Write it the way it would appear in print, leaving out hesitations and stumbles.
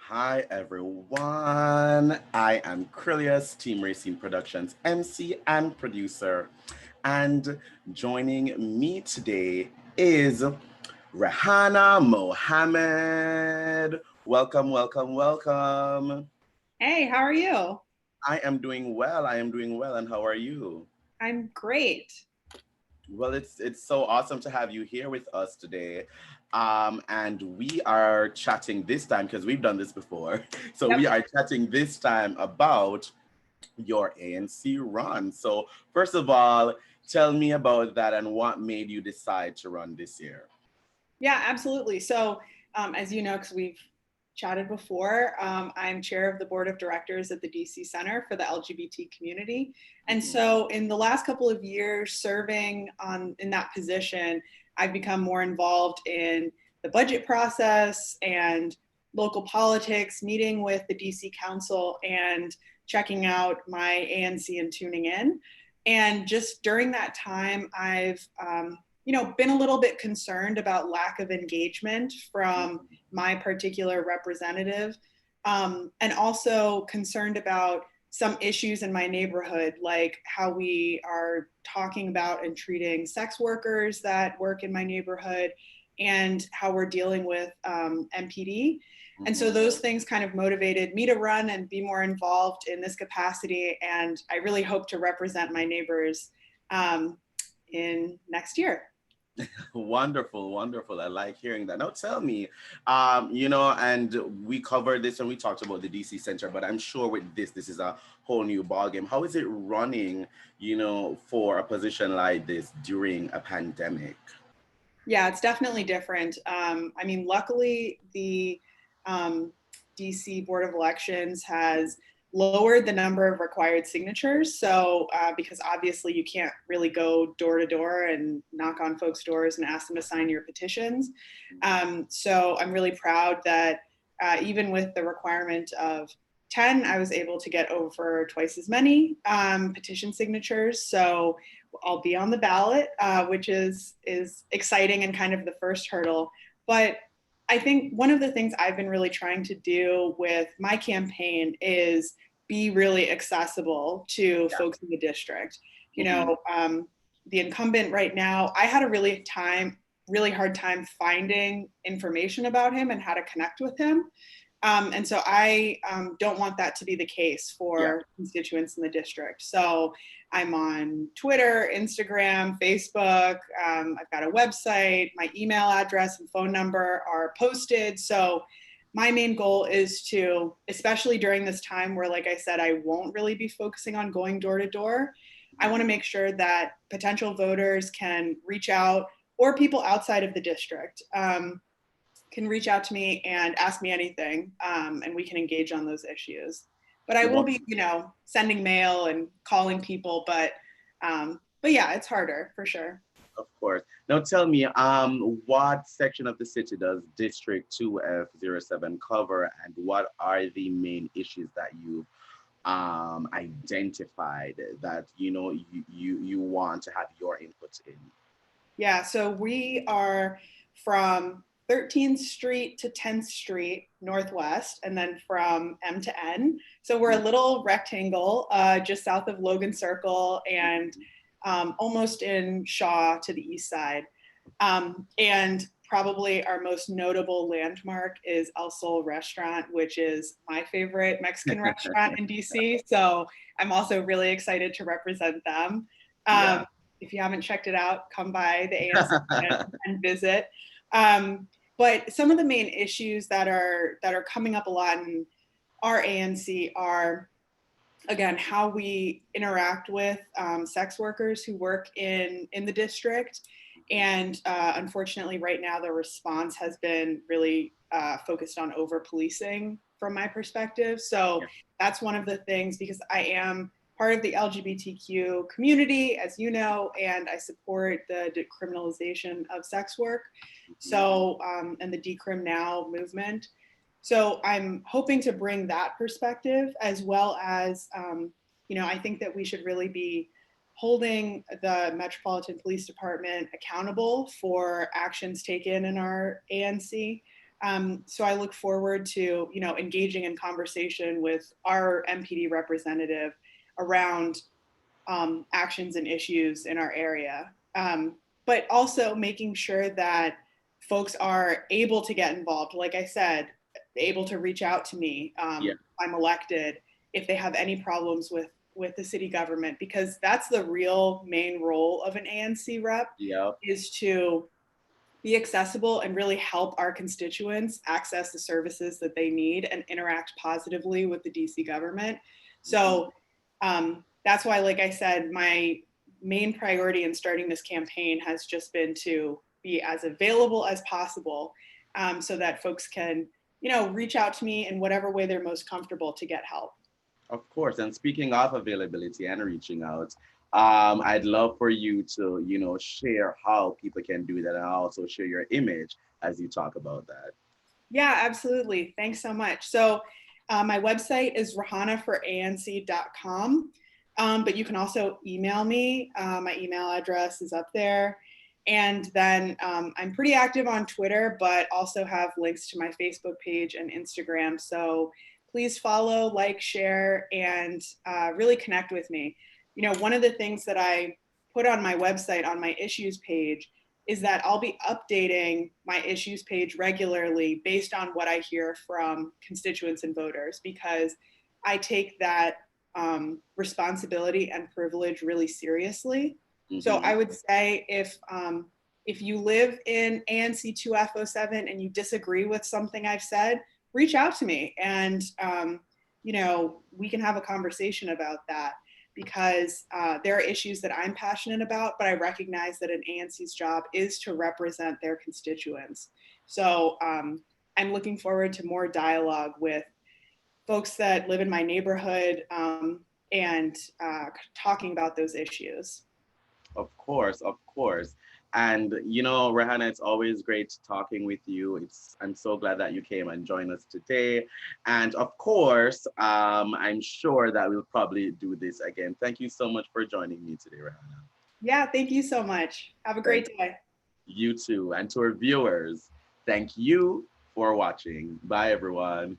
Hi everyone, I am Krylios, Team Racing Productions MC and producer, and joining me today is Rehana Mohammed. Welcome, welcome, welcome. Hey, how are you? I am doing well, and how are you? I'm great. Well, it's so awesome to have you here with us today. And we are chatting this time because we've done this before. So Yep. we are chatting this time about your ANC run. So first of all, tell me about that and what made you decide to run this year. Yeah, absolutely. So, as you know, because we've chatted before, I'm chair of the board of directors at the DC Center for the LGBT community. And Mhm. so, in the last couple of years serving in that position, I've become more involved in the budget process and local politics, meeting with the DC Council and checking out my ANC and tuning in. And just during that time, I've been a little bit concerned about lack of engagement from my particular representative, and also concerned about some issues in my neighborhood, like how we are talking about and treating sex workers that work in my neighborhood, and how we're dealing with MPD. And so Mhm. those things kind of motivated me to run and be more involved in this capacity. And I really hope to represent my neighbors um, in next year. Wonderful, wonderful. I like hearing that. Now tell me, and we covered this when we talked about the DC Center, but I'm sure with this is a whole new ballgame. How is it running, for a position like this during a pandemic? Yeah, it's definitely different. I mean, luckily, the um, DC Board of Elections has lowered the number of required signatures. So, because obviously you can't really go door to door and knock on folks' doors and ask them to sign your petitions. So, I'm really proud that even with the requirement of 10, I was able to get over twice as many petition signatures. So, I'll be on the ballot, which is exciting and kind of the first hurdle. But I think one of the things I've been really trying to do with my campaign is be really accessible to folks in the district. You Mhm. know, the incumbent right now, I had a really hard time finding information about him and how to connect with him. And so I don't want that to be the case Yeah. for constituents in the district. So I'm on Twitter, Instagram, Facebook. I've got a website. My email address and phone number are posted. So my main goal is to, especially during this time where, like I said, I won't really be focusing on going door to door, I want to make sure that potential voters can reach out, or people outside of the district can reach out to me and ask me anything, and we can engage on those issues. But I will What, be, sending mail and calling people, but yeah, it's harder for sure. of course. Now tell me, what section of the city does District 2F07 cover, and what are the main issues that you identified that you want to have your input in? Yeah, so we are from 13th Street to 10th Street Northwest, and then from M to N. So we're a little rectangle just south of Logan Circle and almost in Shaw to the east side. And probably our most notable landmark is El Sol Restaurant, which is my favorite Mexican restaurant in DC. So I'm also really excited to represent them. Yeah. If you haven't checked it out, come by the ANC and visit. Um, but some of the main issues that are coming up a lot in our ANC are, again, how we interact with sex workers who work in the district. And unfortunately, right now, the response has been really focused on over policing from my perspective. So Yeah. that's one of the things, because I am part of the LGBTQ community, as you know, and I support the decriminalization of sex work. Mhm. So, and the Decrim Now movement. So I'm hoping to bring that perspective, as well as, I think that we should really be holding the Metropolitan Police Department accountable for actions taken in our ANC. So I look forward to, engaging in conversation with our MPD representative around actions and issues in our area. But also making sure that folks are able to get involved. Like I said, able to reach out to me. Yeah. If I'm elected, if they have any problems with the city government, because that's the real main role of an ANC rep, Yeah. is to be accessible and really help our constituents access the services that they need and interact positively with the DC government. So that's why, like I said, my main priority in starting this campaign has just been to be as available as possible, so that folks can, reach out to me in whatever way they're most comfortable to get help. Of course. And speaking of availability and reaching out, I'd love for you to, share how people can do that and also share your image as you talk about that. Yeah, absolutely. Thanks so much. So my website is rehanaforanc.com, but you can also email me. My email address is up there. And then I'm pretty active on Twitter, but also have links to my Facebook page and Instagram. So please follow, like, share, and really connect with me. One of the things that I put on my website on my issues page is that I'll be updating my issues page regularly based on what I hear from constituents and voters, because I take that responsibility and privilege really seriously. So I would say if you live in ANC 2F07 and you disagree with something I've said, reach out to me, and we can have a conversation about that, because there are issues that I'm passionate about, but I recognize that an ANC's job is to represent their constituents. So I'm looking forward to more dialogue with folks that live in my neighborhood, and talking about those issues. Of course, of course. And Rehana, it's always great talking with you. I'm so glad that you came and joined us today. And of course, I'm sure that we'll probably do this again. Thank you so much for joining me today, Rehana. Yeah, thank you so much. Have a great day. You too. And to our viewers, thank you for watching. Bye, everyone.